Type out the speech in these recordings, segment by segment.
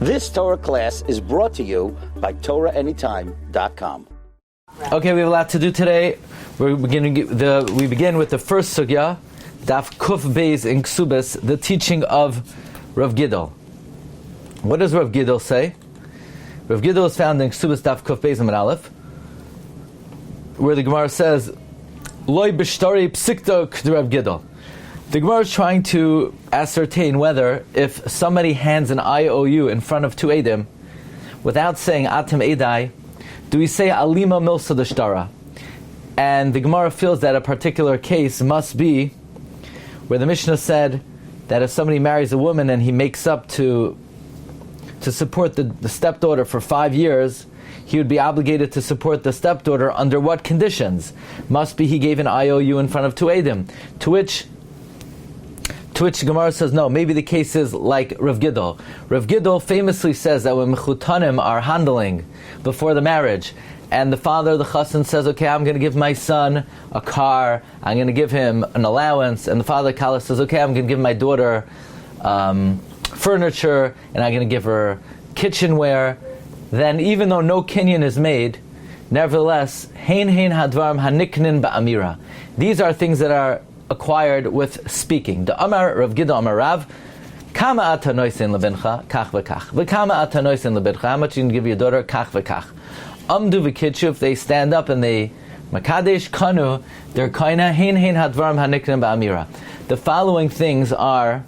This Torah class is brought to you by TorahAnytime.com. Okay, we have a lot to do today. We begin with the first Sugya, Daf Kuf Beis in Kesuvos, the teaching of Rav Gidol. What does Rav Gidol say? Rav Gidol is found in Kesuvos Daf Kuf Beis Amud Aleph, where the Gemara says, Loi b'shtari psikta k'Rav Gidol. The Gemara is trying to ascertain whether if somebody hands an IOU in front of two Eidim, without saying Atem Eidai, do we say Alima Milsa D'Shtara? And the Gemara feels that a particular case must be where the Mishnah said that if somebody marries a woman and he makes up to support the stepdaughter for 5 years, he would be obligated to support the stepdaughter under what conditions? Must be he gave an IOU in front of two Eidim. To which Gemara says, no, maybe the case is like Rav Gidol. Rav Gidol famously says that when Mechutanim are handling before the marriage, and the father, the chassan, says, okay, I'm going to give my son a car, I'm going to give him an allowance, and the father Kala says, okay, I'm going to give my daughter furniture, and I'm going to give her kitchenware, then even though no kinyan is made, nevertheless, hein hadvarim haniknin ba'amira. These are things that are acquired with speaking. The Amar Rav Gidol Amar Rav, Kama ata noisin lebincha, kach v'kach. V'kama ata noisin lebincha, how much you can give your daughter, kach v'kach. Amdu v'kitshu, if they stand up and they makadesh kanu, they're kaina hein hadvarim haniknin ba'amira. The following things are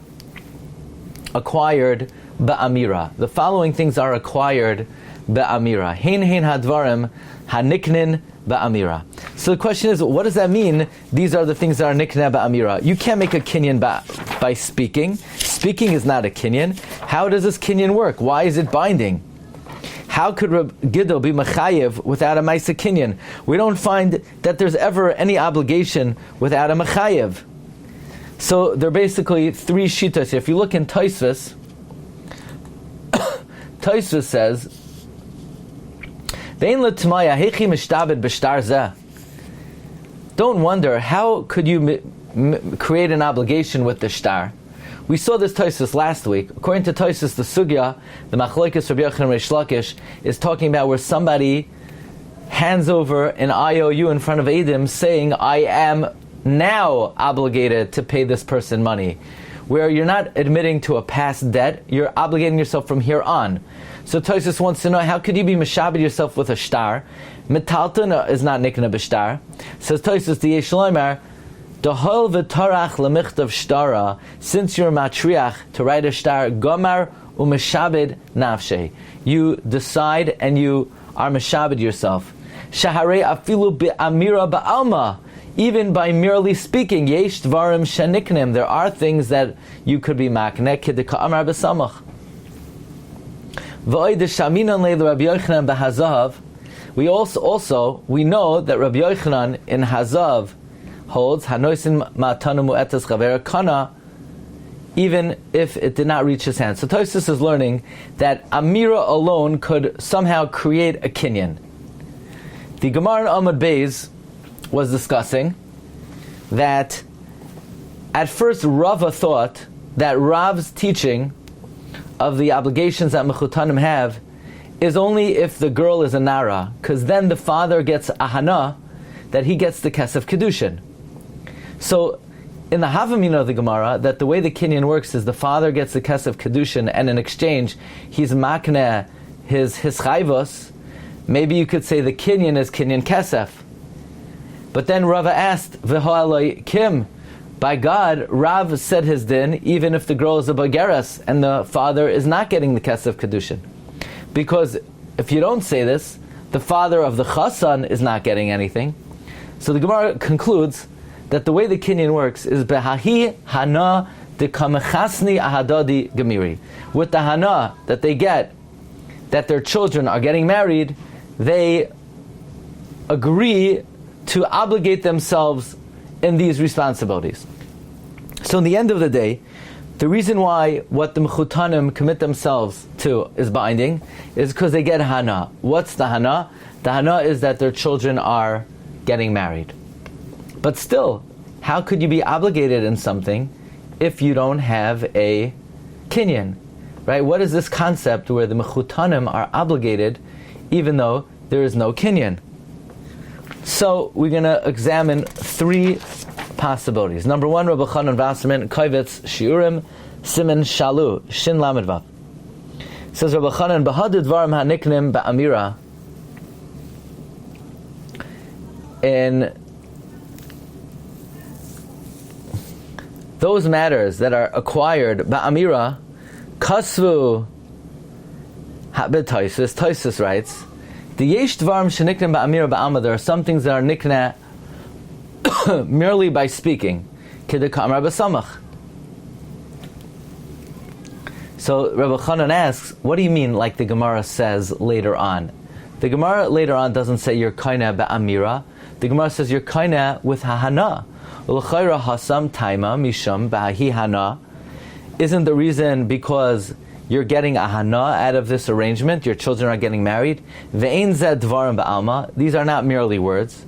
acquired ba'amira. The following things are acquired ba'amira. Hein hadvarim haniknin ba'amira. So the question is, what does that mean? These are the things that are nikna ba'amira. You can't make a kinyan by speaking. Speaking is not a kinyan. How does this kinyan work? Why is it binding? How could Rabbi Gidol be mechayev without a ma'isa kinyan? We don't find that there's ever any obligation without a mechayev. So there are basically three shitas here. If you look in Tosfos, Tosfos says, don't wonder, how could you create an obligation with the shtar? We saw this Tosfos last week. According to Tosfos, the Sugya, the Machlokes Rabbi Yochanan and Reish Lakish, is talking about where somebody hands over an IOU in front of Eidim saying, I am now obligated to pay this person money. Where you're not admitting to a past debt, you're obligating yourself from here on. So Tosfos wants to know, how could you be meshabed yourself with a shtar? Metalton is not nikna b'shtar. Says Tosfos, the Yesh Loimer, Dehol v'torach lemichtav shtara, since you're matriach to write a shtar, gomar u'meshabed nafshei. You decide and you are meshabed yourself. Shaharei afilu be'amira ba'alma. Even by merely speaking, yesh dvarim sheniknim, there are things that you could be makne, k'deka amar b'samach. We know that Rabbi Yochanan in Hazav holds hanoisin ma'atanu mu'etas chavera kana, even if it did not reach his hand. So Tosfos is learning that Amira alone could somehow create a kinyan. The Gemara in Amud Beis was discussing that at first Rava thought that Rav's teaching of the obligations that Mechutanim have is only if the girl is a Nara, because then the father gets a Hana, that he gets the Kesef Kedushin. So in the Havamina of the Gemara, that the way the kinyan works is the father gets the Kesef Kedushin, and in exchange he's makneh his chayvos. Maybe you could say the kinyan is kinyan Kesef. But then Rava asked, V'ho'aloi Kim, by God, Rav said his din, even if the girl is a bageres and the father is not getting the Kesef Kedushin. Because if you don't say this, the father of the chassan is not getting anything. So the Gemara concludes that the way the kinyan works is Behahi Hana de Kamechasni Ahadadi Gemiri. With the Hana that they get, that their children are getting married, they agree to obligate themselves in these responsibilities. So in the end of the day, the reason why what the Mechutanim commit themselves to is binding is because they get Hana. What's the Hana? The Hana is that their children are getting married. But still, how could you be obligated in something if you don't have a kinyan? Right? What is this concept where the Mechutanim are obligated even though there is no kinyan? So we're going to examine three possibilities. Number one, Rabbi Chanan Wasserman, Kovetz, Shiurim, Siman Shalu, Shin Lamed Vav. Says Rabbi Chanan, B'hadid Dvarim HaNiknim Ba'amira, in those matters that are acquired Ba'amira, Kasvu Habit Toisus writes, the Yesh Dvarim Sheniknim Ba'amira Ba'ama, there are some things that are nikna merely by speaking. Kidekam Rabbi Samach. So Rabbi Chanan asks, what do you mean like the Gemara says later on? The Gemara later on doesn't say you're kaina ba'amira. The Gemara says you're kaina with hahana. L'chayra hasam taima misham ba'hi hana. Isn't the reason because you're getting a hana out of this arrangement? Your children are getting married. Ve'ein zed dvarim ba'alma. These are not merely words.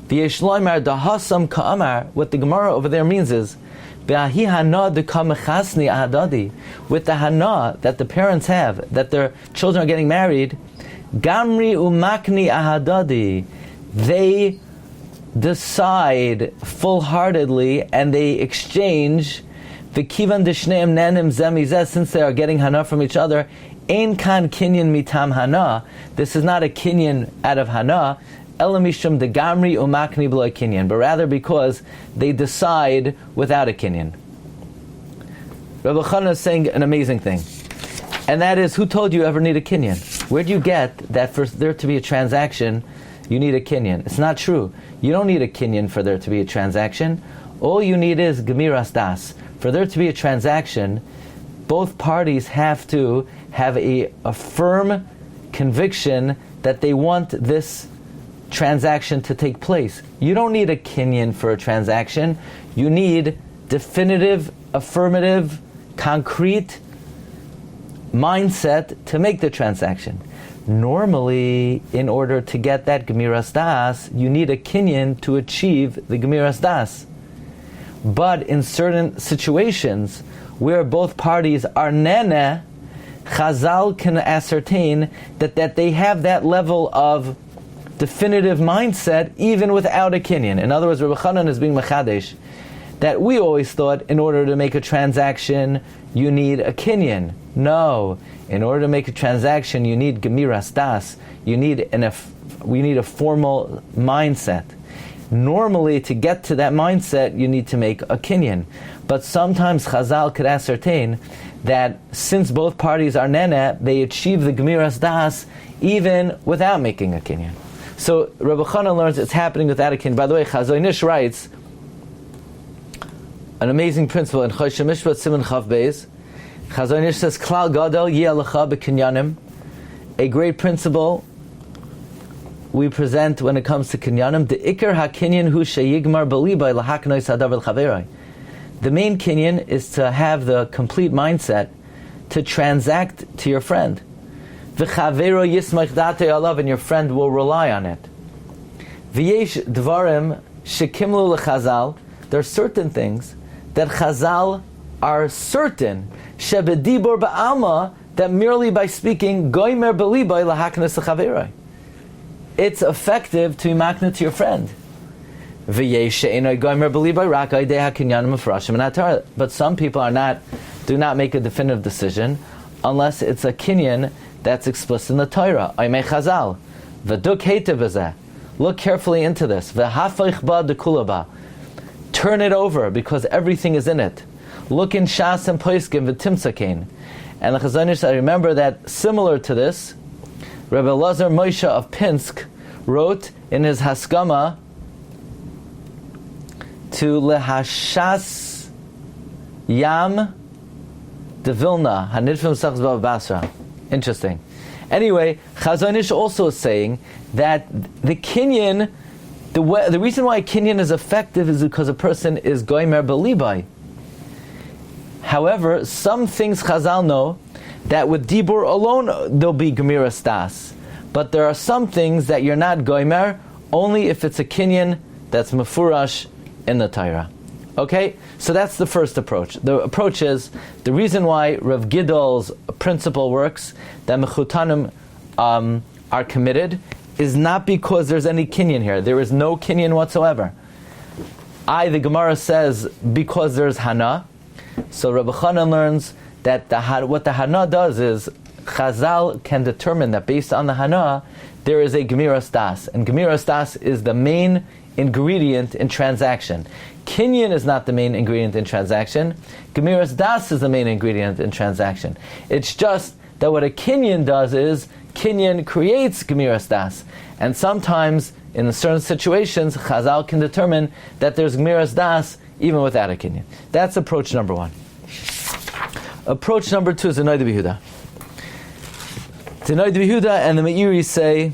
V'yesh loymar dahasam ka'amar. What the Gemara over there means is ba'hi hana dekamechasni ahadadi. With the hana that the parents have, that their children are getting married, gamri umakni ahadadi. They decide full-heartedly and they exchange v'kivan d'shneim nanim zemizeh, since they are getting hana from each other. Ein kan kinyan mitam hana. This is not a kinyan out of hana. Elamishum de gamri umakni b'lo kinyan, but rather because they decide without a kinyan. Rabbi Chanan is saying an amazing thing, and that is, who told you ever need a kinyan? Where do you get that for there to be a transaction you need a kinyan? It's not true. You don't need a kinyan for there to be a transaction. All you need is gemiras das. For there to be a transaction, both parties have to have a firm conviction that they want this transaction to take place. You don't need a kinyan for a transaction. You need definitive, affirmative, concrete mindset to make the transaction. Normally, in order to get that gemiras das, you need a kinyan to achieve the gemiras das. But in certain situations where both parties are nene, Chazal can ascertain that they have that level of definitive mindset even without a kinyan. In other words, Rabbi Chanan is being mechadesh that we always thought in order to make a transaction you need a kinyan. No, in order to make a transaction you need gemiras das. We need a formal mindset. Normally, to get to that mindset, you need to make a kinyan. But sometimes Chazal could ascertain that since both parties are nene, they achieve the gemiras das even without making a kinyan. So Rabbi Chanan learns it's happening without a kinyan. By the way, Chazon Ish writes an amazing principle in Choshen Mishpat Siman Chav Beis. Chazon Ish says, Klal Gadol Yeh B'Kinyanim. A great principle we present when it comes to kinyanim. The ikar hakinyan hu sheyigmar b'libay lahaknois hadavar l'chaverai. The main kinyan is to have the complete mindset to transact to your friend. V'chavero yismach datei alav, and your friend will rely on it. V'yesh dvarim shekimlu l'chazal. There are certain things that Chazal are certain shebedibor ba'alma, that merely by speaking goymer b'libay lahaknois l'chaverai, it's effective to be makna to your friend. But some people do not make a definitive decision unless it's a kinyan that's explicit in the Torah. Look carefully into this. Turn it over because everything is in it. Look in Shas and Poiskim v'Timsakein. And the Chazon Ish, I remember that similar to this, Rabbi Lazar Moshe of Pinsk wrote in his Haskama to Lehashas Yam de Vilna Hanidfim Sachs Bava Basra. Interesting. Anyway, Chazon Ish also is saying that the kinyan, the reason why kinyan is effective is because a person is goymer b'libai. However, some things Chazal know that with dibur alone there'll be gemiras das. But there are some things that you're not goymer only if it's a kinyan that's mefurash in the Torah. Okay, so that's the first approach. The approach is, the reason why Rav Gidol's principle works, that Mechutanim are committed, is not because there's any kinyan here. There is no kinyan whatsoever. The Gemara says, because there's hana. So Rabbi Chanan learns that what the hana does is, Chazal can determine that based on the hana, there is a gemiras das. And gemiras das is the main ingredient in transaction. Kinyan is not the main ingredient in transaction. Gemiras das is the main ingredient in transaction. It's just that what a kinyan does is, kinyan creates gemiras das. And sometimes, in certain situations, Chazal can determine that there's gemiras das even without a kinyan. That's approach number one. Approach number two is the Rabbi Yehuda. The Rabbi Yehuda and the Meiri say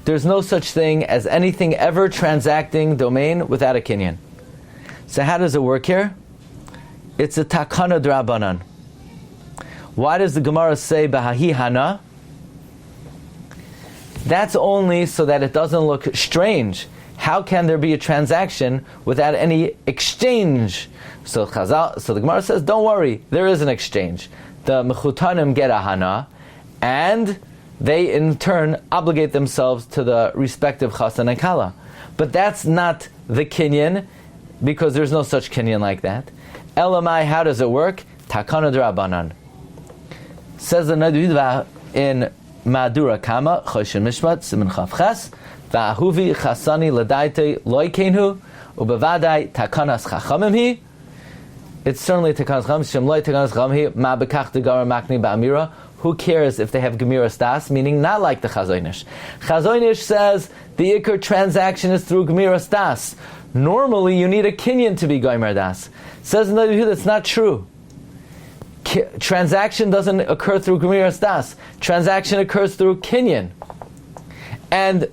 there's no such thing as anything ever transacting domain without a kinyan. So how does it work here? It's a takana d'Rabbanan. Why does the Gemara say Bahahi Hana? That's only so that it doesn't look strange. How can there be a transaction without any exchange? So the Gemara says, don't worry, there is an exchange. The Mechutanim get a Hana, and they in turn obligate themselves to the respective Chasan and Kala. But that's not the kinyan, because there's no such kinyan like that. Elamai, how does it work? Takana d'Rabbanan. Says the Nadvidva in Madura Kama, Choshen Mishpat, Siman Chavches, Va'ahuvi Chasani Ladaite Loikenhu, Ubavadai Takanas Chachamim hi. It's certainly Takanas Chachamim, Shem Loi Takanas Chachamim hi, Ma Bekach Degara Makni Ba'amira. Who cares if they have Gemiras Das, meaning not like the Chazonish. Chazonish says the Iker transaction is through Gemiras Das. Normally you need a kinyan to be Gomer Das. Says in the Yehuda, that's not true. Transaction doesn't occur through Gemiras Das. Transaction occurs through kinyan. And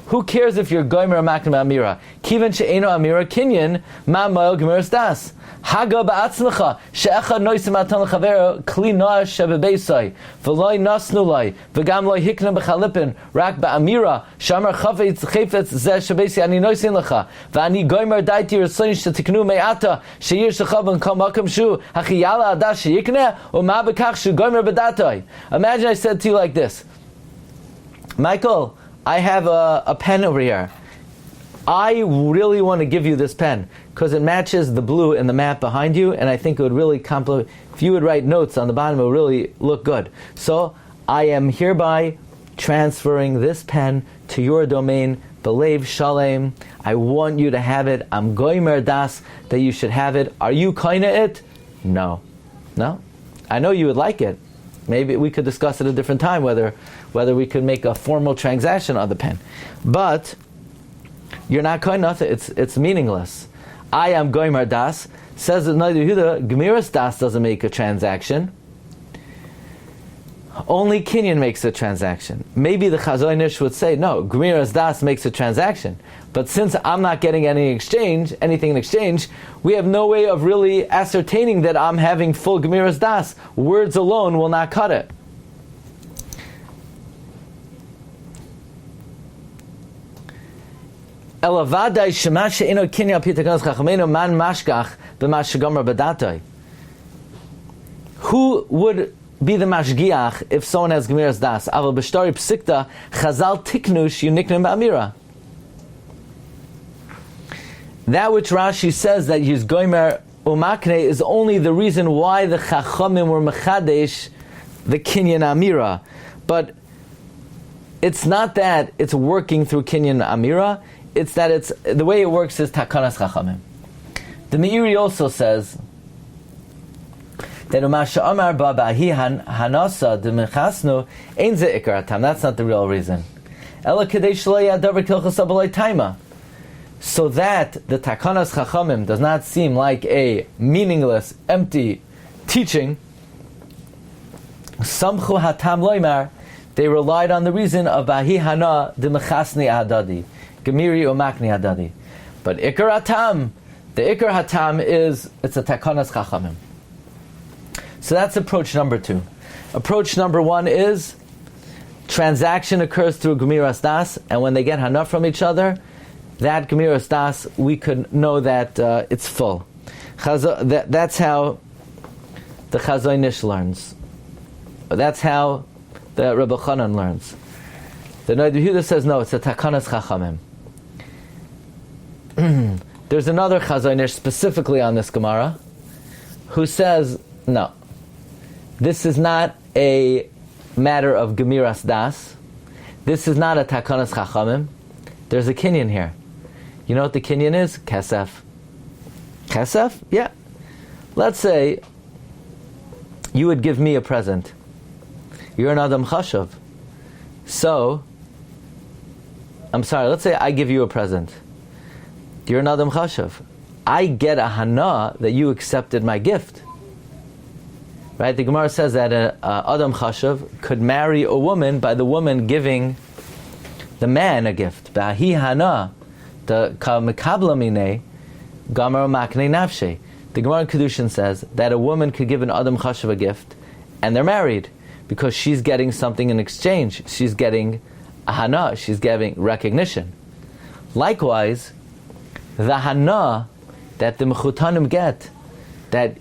who cares if you're Gomer Makna Amira? Kivan she'eno Amira kinyan, ma ma'il Gemiras Das. Haga ba'atzmacha she'echad noisim atan l'chavero kli noah shebebeisai v'loi nasnulai v'gam loi hikna b'chalipin rak ba'amira shamar chafetz zeh shebeisi ani noisin lecha v'ani goymer daiti r'soin shetiknu me'ata she'yir shechav kol makam shu hachiyala adas she'yikneh u'ma b'kach shu goymer b'datoi. Imagine I said to you like this, Michael, I have a pen over here. I really want to give you this pen because it matches the blue in the map behind you, and I think it would really complement. If you would write notes on the bottom, it would really look good. So I am hereby transferring this pen to your domain, Belev Shalem. I want you to have it. I'm goymer das that you should have it. Are you kinda it? No. I know you would like it. Maybe we could discuss at a different time whether we could make a formal transaction on the pen, but you're not going nothing. It's meaningless. I am goymer das. Says that Rabbi Yehuda, Gemiras das doesn't make a transaction. Only kinyan makes a transaction. Maybe the Chazonish would say, no, Gemiras das makes a transaction. But since I'm not getting anything in exchange, we have no way of really ascertaining that I'm having full Gemiras das. Words alone will not cut it. Who would be the mashgiach if someone has Gemiras das? Aval b'shtari psikta chazal tiknush yuniknim ba'amira. That which Rashi says that he's goymer umakne is only the reason why the chachamim were mechadesh the kinyan amira, but it's not that it's working through kinyan amira. It's that it's the way it works is takanas chachamim. The Meiri also says that umasha amar ba'ahi hanasa demechasnu ein ze ikar hatam. That's not the real reason. Ela kedei shelo yadavar kilchas abalei taima. So that the takanas chachamim does not seem like a meaningless, empty teaching. Samchu hatam loymar. They relied on the reason of ba'ahi hana demechasni adadi. Gemiri umakni adadi. But ikar hatam, the ikar hatam is, it's a takanas chachamim. So that's approach number two. Approach number one is transaction occurs through Gemiras das, and when they get hana from each other, that Gemiras Das, we could know that it's full. That's how the Chazon Ish learns. That's how the Rabbi Chanan learns. The Rabbi Yehuda says no, it's a Takanas Chachamim. There's another Chazon Ish specifically on this Gemara who says no, this is not a matter of Gemiras Das. This is not a Takanas Chachamim. There's a kinyan here. You know what the kinyan is? Kesef. Kesef? Yeah. Let's say you would give me a present. You're an Adam Chashav. So, I'm sorry, let's say I give you a present. You're an Adam Chashav. I get a hana that you accepted my gift. Right? The Gemara says that an Adam Chashav could marry a woman by the woman giving the man a gift. Ba'hi hana, the mekabla mine, gamar makne nafshe. The Gemara in Kedushin says that a woman could give an Adam Chashav a gift, and they're married, because she's getting something in exchange. She's getting a hana, she's getting recognition. Likewise, the hana that the Mechutanim get, that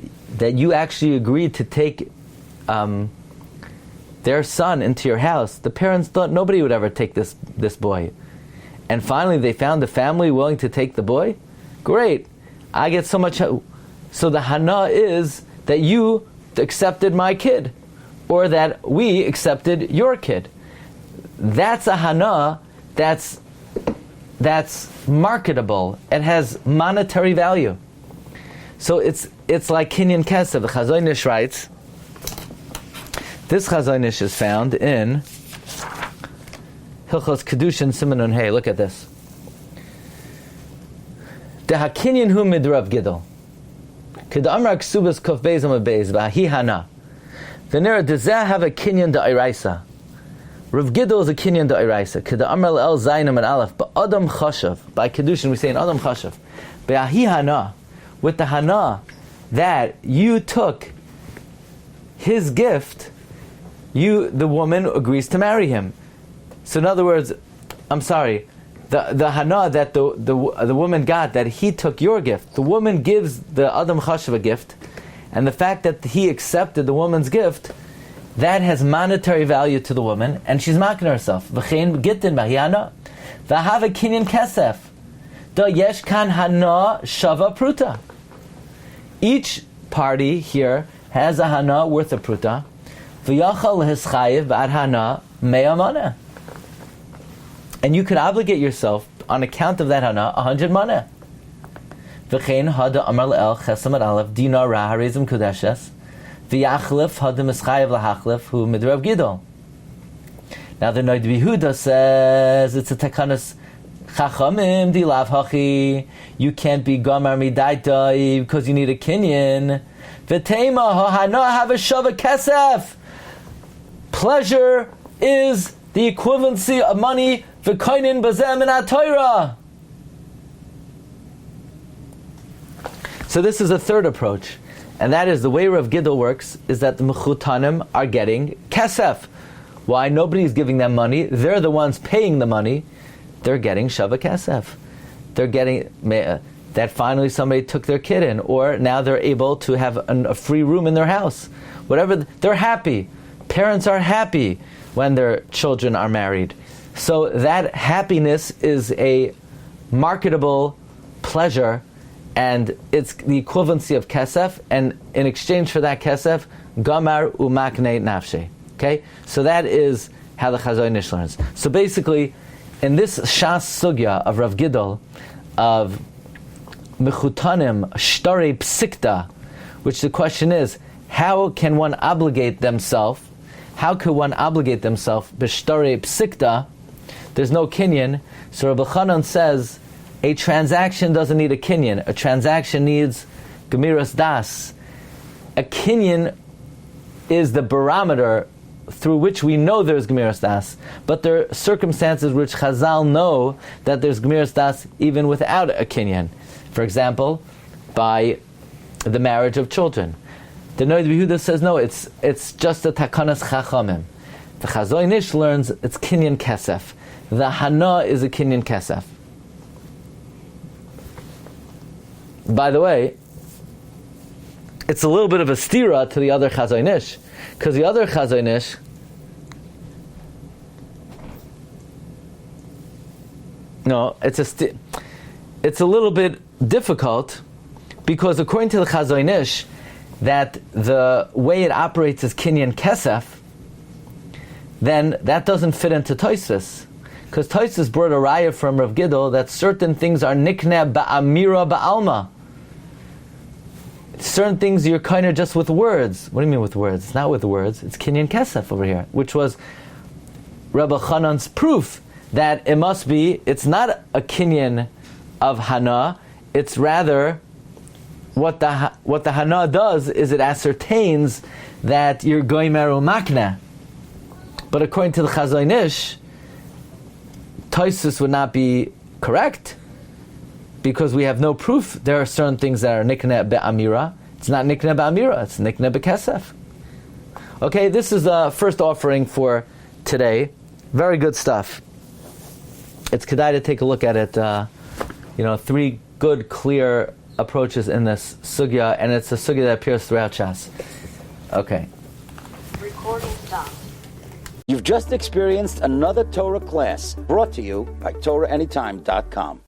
you actually agreed to take their son into your house. The parents thought nobody would ever take this boy. And finally they found a family willing to take the boy. Great. I get so much. So the hana is that you accepted my kid, or that we accepted your kid. That's a hana that's marketable. It has monetary value. So it's like kinyan kesef. The Chazon Ish writes, this Chazon Ish is found in Hilchos Kedushin Siman Nun Hey. Look at this. The hakinyan hu mid Rav Gidol. Kid amar Kesuvos kof beis amud beis v'ahi hana. V'nera dezeh have a kinyan da'iraisa. Rav Gidol is a kinyan da'iraisa. Kid amar le'el zayin and aleph ba'adam chashav. By Kedushin we say an adam chashav. V'ahi hana. With the hana that you took his gift, the woman agrees to marry him. So in other words, I'm sorry, the hana that the woman got, that he took your gift, the woman gives the Adam Chashav a gift, and the fact that he accepted the woman's gift, that has monetary value to the woman, and she's making herself. V'chein gittin b'hiyana, v'hava kinyan kesef, da yesh kan hana shava pruta. Each party here has a hana worth a pruta. V'yachal hischayiv ba'ad hana mea mana. And you could obligate yourself on account of that hana 100 mana. V'chein hada amar le'el chesam ad aleph dinar ra harizim kudeshes v'yachlif hada mischayiv lahachlif hu midrav gidol. Now the Rabbi Yehuda says it's a takanas chachamim dilav hachi. You can't be gamar midaitai because you need a kinyan. V'teima ha'hana have a shava kesef. Pleasure is the equivalency of money. V'koinin bazem in Torah. So this is a third approach, and that is the way Rav Gidol works is that the Mechutanim are getting kesef. Why? Nobody's giving them money. They're the ones paying the money. They're getting shava kesef. They're getting that finally somebody took their kid in, or now they're able to have a free room in their house. Whatever, they're happy. Parents are happy when their children are married. So that happiness is a marketable pleasure, and it's the equivalency of kesef, and in exchange for that kesef, gamar umakne nafshe. Okay? So that is how the Chazon Ish learns. So basically, in this Shas Sugya of Rav Gidol, of Mechutanim, Shtare Psikta, which the question is, how can one obligate themselves? How could one obligate themselves? B'shtare Psikta, there's no kinyan. So Rabbi Chanan says, a transaction doesn't need a kinyan. A transaction needs Gemiras Das. A kinyan is the barometer through which we know there's Gemiras Das, but there are circumstances which Chazal know that there's Gemiras Das even without a kinyan. For example, by the marriage of children. The Rabbi Yehuda says no, it's just a takanas chachamim. The Chazon Ish learns it's kinyan kesef. The hana is a kinyan kesef. by the way, it's a little bit of a stira to the other Chazon Ish, because the other Chazon Ish it's a little bit difficult, because according to the Chazon Ish, that the way it operates is kinyan kesef, then that doesn't fit into Tosfos, because Tosfos brought a raya from Rav Gidl that certain things are nikneh ba'amira ba'alma. Certain things you're kind of just with words. What do you mean with words? It's not with words. It's kinyan kesef over here, which was Rabbi Chanan's proof that it must be. It's not a kinyan of hana. It's rather what the hana does is it ascertains that you're goymer umakna. But according to the Chazon Ish, Tosfos would not be correct, because we have no proof. There are certain things that are nikneh be'amira. It's not nikneh be'amira, it's nikneh be'kesef. Okay, this is the first offering for today. Very good stuff. It's kedai to take a look at it. 3 good, clear approaches in this sugya, and it's a sugya that appears throughout Shas. Okay. Recording stopped. You've just experienced another Torah class brought to you by TorahAnytime.com.